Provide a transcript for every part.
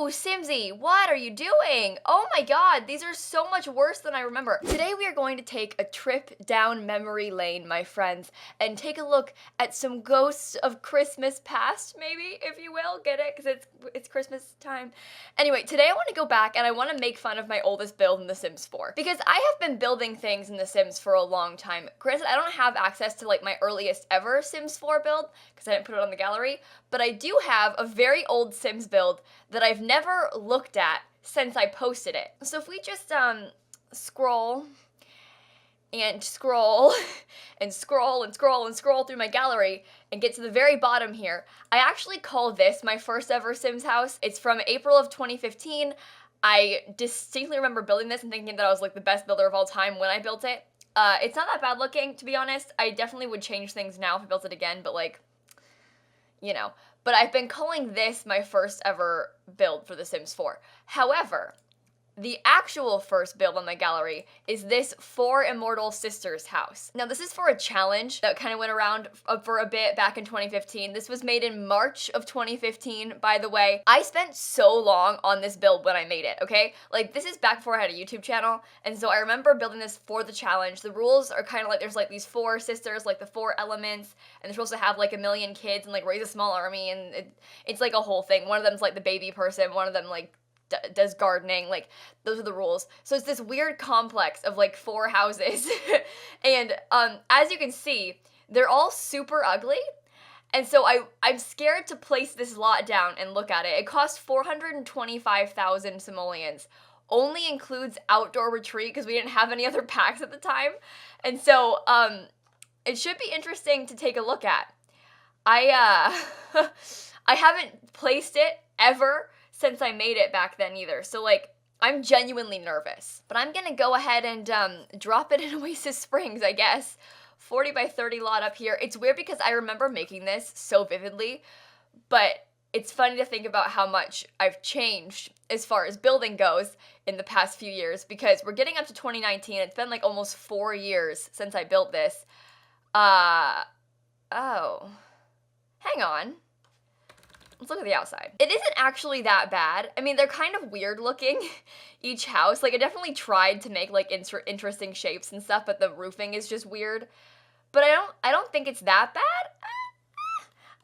Simsie, what are you doing? Oh my god, these are so much worse than I remember. Today we are going to take a trip down memory lane, my friends, and take a look at some ghosts of Christmas past, maybe, if you will. Get it? Because it's Christmas time. Anyway, today I want to go back and I want to make fun of my oldest build in The Sims 4. Because I have been building things in The Sims for a long time. Granted, I don't have access to like my earliest ever Sims 4 build, because I didn't put it on the gallery, but I do have a very old Sims build that I've never looked at since I posted it. So if we just scroll and scroll and scroll and scroll and scroll through my gallery and get to the very bottom here, I actually call this my first ever Sims house. It's from April of 2015. I distinctly remember building this and thinking that I was like the best builder of all time when I built it. It's not that bad looking, to be honest. I definitely would change things now if I built it again, but like, you know. But I've been calling this my first ever build for The Sims 4. However, the actual first build on my gallery is this 4 Immortal sisters house. Now this is for a challenge that kind of went around for a bit back in 2015. This was made in March of 2015, by the way. I spent so long on this build when I made it, okay? Like, this is back before I had a YouTube channel, and so I remember building this for the challenge. The rules are kind of like, there's like these 4 sisters, like the 4 elements, and they're supposed to have like 1 million kids and like raise a small army, and it's like a whole thing. One of them's like the baby person, one of them like does gardening, like those are the rules. So it's this weird complex of like 4 houses and as you can see, they're all super ugly, and so I'm scared to place this lot down and look at it. It costs 425,000 simoleons, only includes outdoor retreat because we didn't have any other packs at the time, and so it should be interesting to take a look at. I haven't placed it ever since I made it back then either, so like, I'm genuinely nervous. But I'm gonna go ahead and drop it in Oasis Springs, I guess. 40 by 30 lot up here. It's weird because I remember making this so vividly, but it's funny to think about how much I've changed as far as building goes in the past few years, because we're getting up to 2019, it's been like almost 4 years since I built this. Oh. Hang on. Let's look at the outside. It isn't actually that bad. I mean, they're kind of weird looking, each house. Like, I definitely tried to make, like, interesting shapes and stuff, but the roofing is just weird. But I don't think it's that bad.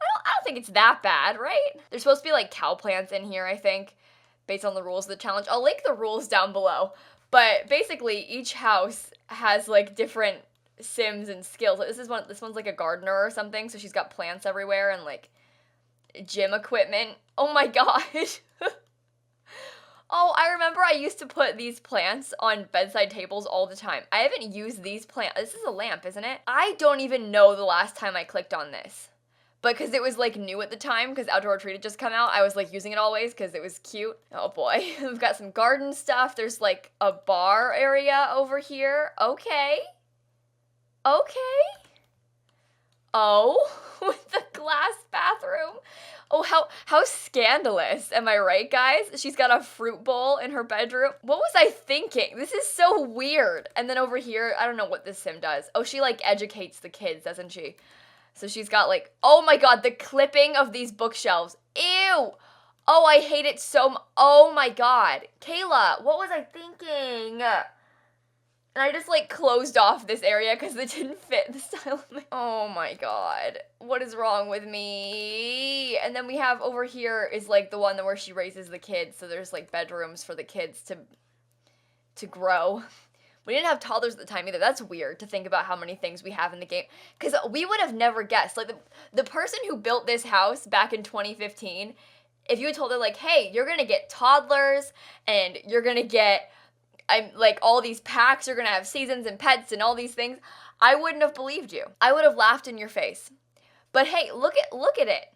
I don't think it's that bad, right? There's supposed to be, like, cow plants in here, I think, based on the rules of the challenge. I'll link the rules down below. But basically, each house has, like, different Sims and skills. Like, this one's, like, a gardener or something, so she's got plants everywhere and, like, gym equipment. Oh my gosh. Oh, I remember I used to put these plants on bedside tables all the time. I haven't used these plants. This is a lamp, isn't it? I don't even know the last time I clicked on this. But because it was like new at the time, because Outdoor Retreat had just come out, I was like using it always because it was cute. Oh boy. We've got some garden stuff. There's like a bar area over here. Okay. Okay. Oh, with the glass bathroom. Oh, how scandalous. Am I right, guys? She's got a fruit bowl in her bedroom. What was I thinking? This is so weird. And then over here, I don't know what this sim does. Oh, she like educates the kids, doesn't she? So she's got like, oh my god, the clipping of these bookshelves. Ew. Oh, I hate it so much. Oh my god. Kayla, what was I thinking? And I just, like, closed off this area because it didn't fit the style of my... Oh, my God. What is wrong with me? And then we have over here is, like, the one where she raises the kids. So there's, like, bedrooms for the kids to grow. We didn't have toddlers at the time either. That's weird to think about how many things we have in the game. Because we would have never guessed. Like, the person who built this house back in 2015, if you had told her, like, hey, you're going to get toddlers and you're going to get... like, all these packs, you're gonna have seasons and pets and all these things, I wouldn't have believed you. I would have laughed in your face. But hey, look at it.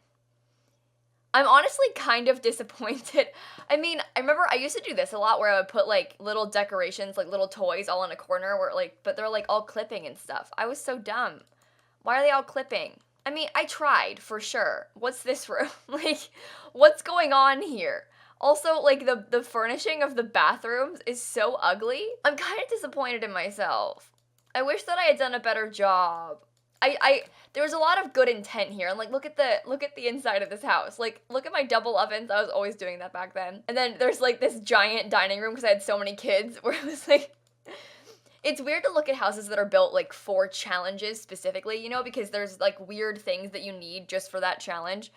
I'm honestly kind of disappointed. I mean, I remember I used to do this a lot where I would put, like, little decorations, like, little toys all in a corner where, like, but they're, like, all clipping and stuff. I was so dumb. Why are they all clipping? I mean, I tried, for sure. What's this room? Like, what's going on here? Also, like, the furnishing of the bathrooms is so ugly. I'm kind of disappointed in myself. I wish that I had done a better job. there was a lot of good intent here, and like look at the inside of this house. Like look at my double ovens. I was always doing that back then. And then there's like this giant dining room because I had so many kids where it was like it's weird to look at houses that are built like for challenges specifically, you know, because there's like weird things that you need just for that challenge.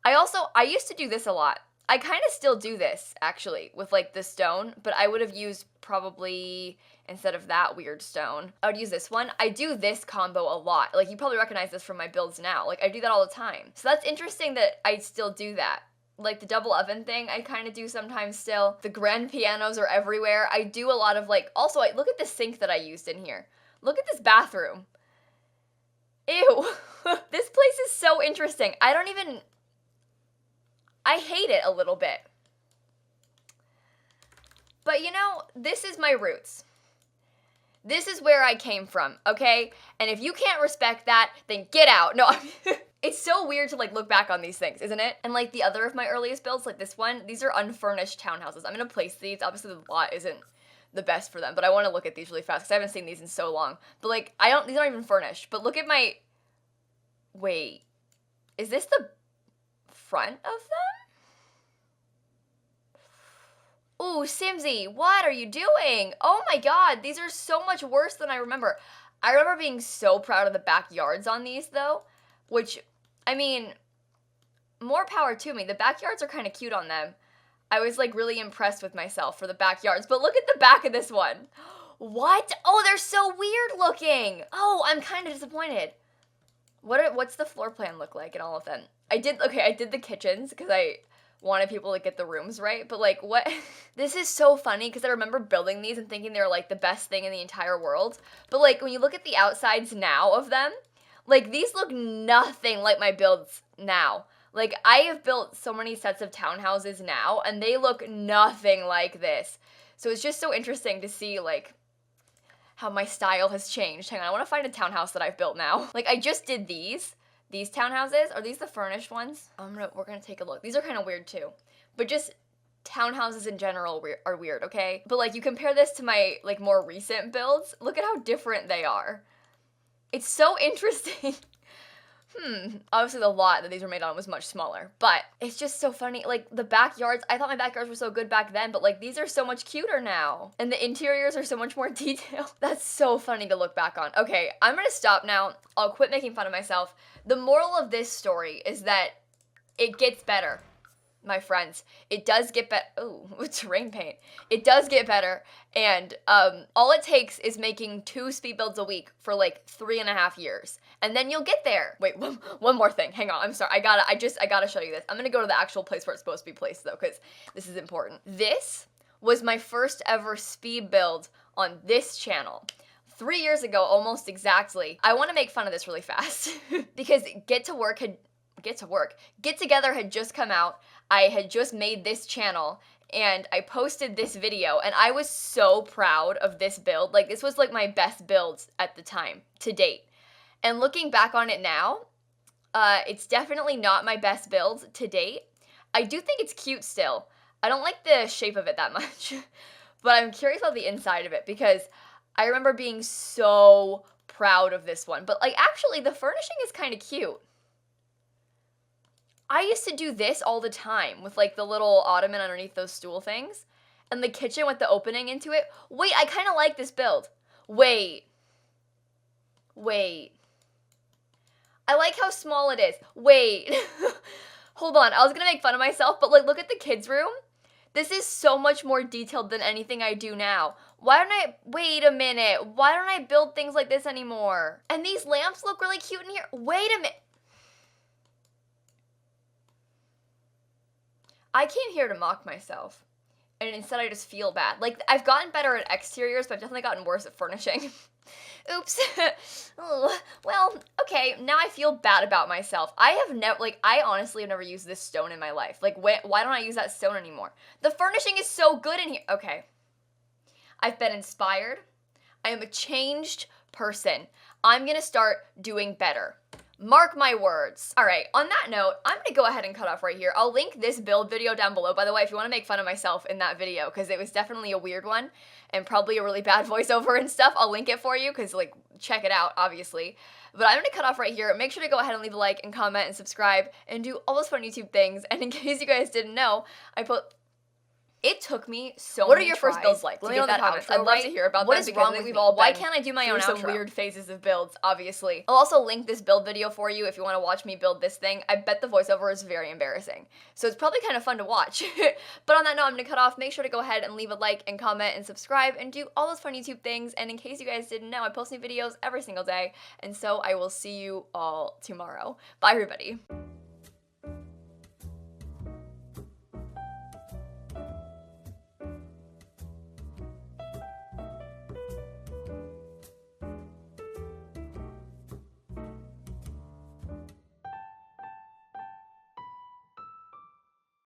I used to do this a lot. I kind of still do this, actually, with, like, the stone, but I would have used probably, instead of that weird stone, I would use this one. I do this combo a lot. Like, you probably recognize this from my builds now. Like, I do that all the time. So that's interesting that I still do that. Like, the double oven thing, I kind of do sometimes still. The grand pianos are everywhere. I do a lot of, like, also, look at the sink that I used in here. Look at this bathroom. Ew. This place is so interesting. I hate it a little bit. But you know, this is my roots. This is where I came from, okay? And if you can't respect that, then get out. No, it's so weird to like look back on these things, isn't it? And like the other of my earliest builds, like this one, these are unfurnished townhouses. I'm gonna place these. Obviously the lot isn't the best for them, but I wanna look at these really fast because I haven't seen these in so long. But like, these aren't even furnished. But look at my, wait, is this the front of them? Ooh, Simsie, what are you doing? Oh my god, these are so much worse than I remember. I remember being so proud of the backyards on these, though, which, I mean, more power to me. The backyards are kind of cute on them. I was, like, really impressed with myself for the backyards, but look at the back of this one. What? Oh, they're so weird looking. Oh, I'm kind of disappointed. What's the floor plan look like in all of them? I did the kitchens because I wanted people to get the rooms right, but like what? This is so funny because I remember building these and thinking they were like the best thing in the entire world. But like when you look at the outsides now of them, like these look nothing like my builds now. Like I have built so many sets of townhouses now and they look nothing like this. So it's just so interesting to see like how my style has changed. Hang on, I want to find a townhouse that I've built now. Like I just did these townhouses. Are these the furnished ones? We're gonna take a look. These are kind of weird too, but just townhouses in general are weird, okay? But like you compare this to my like more recent builds, look at how different they are. It's so interesting. Obviously the lot that these were made on was much smaller, but it's just so funny. Like the backyards, I thought my backyards were so good back then, but like these are so much cuter now. And the interiors are so much more detailed. That's so funny to look back on. Okay, I'm gonna stop now. I'll quit making fun of myself. The moral of this story is that it gets better, my friends. It does get better. Oh, terrain paint. It does get better. And all it takes is making 2 speed builds a week for like 3.5 years. And then you'll get there. Wait, one more thing. Hang on. I'm sorry. I gotta show you this. I'm gonna go to the actual place where it's supposed to be placed though, because this is important. This was my first ever speed build on this channel. 3 years ago, almost exactly. I want to make fun of this really fast because Get Together had just come out. I had just made this channel and I posted this video and I was so proud of this build. Like this was like my best build at the time to date. And looking back on it now, it's definitely not my best build to date. I do think it's cute still. I don't like the shape of it that much, but I'm curious about the inside of it because I remember being so proud of this one. But like actually the furnishing is kind of cute. I used to do this all the time with like the little ottoman underneath those stool things and the kitchen with the opening into it. Wait, I kind of like this build. Wait. I like how small it is. Wait. Hold on. I was going to make fun of myself, but like look at the kids' room. This is so much more detailed than anything I do now. Wait a minute. Why don't I build things like this anymore? And these lamps look really cute in here. Wait a minute. I came here to mock myself, and instead I just feel bad. Like, I've gotten better at exteriors, but I've definitely gotten worse at furnishing. Oops. Well, okay, now I feel bad about myself. I honestly have never used this stone in my life. Like, why don't I use that stone anymore? The furnishing is so good in here. Okay. I've been inspired. I am a changed person. I'm gonna start doing better. Mark my words. All right, on that note, I'm gonna go ahead and cut off right here. I'll link this build video down below, by the way, if you wanna make fun of myself in that video, because it was definitely a weird one and probably a really bad voiceover and stuff. I'll link it for you, because like, check it out, obviously. But I'm gonna cut off right here. Make sure to go ahead and leave a like and comment and subscribe and do all those fun YouTube things. And in case you guys didn't know, it took me so What many are your tries first builds like? to Let me get know in the that comments. outro I'd love right. to hear about What them is because wrong I think with we've all Why been can't I do my own through outro? some Weird phases of builds, obviously. I'll also link this build video for you if you want to watch me build this thing. I bet the voiceover is very embarrassing. So it's probably kind of fun to watch. But on that note, I'm going to cut off. Make sure to go ahead and leave a like and comment and subscribe and do all those fun YouTube things. And in case you guys didn't know, I post new videos every single day. And so I will see you all tomorrow. Bye, everybody.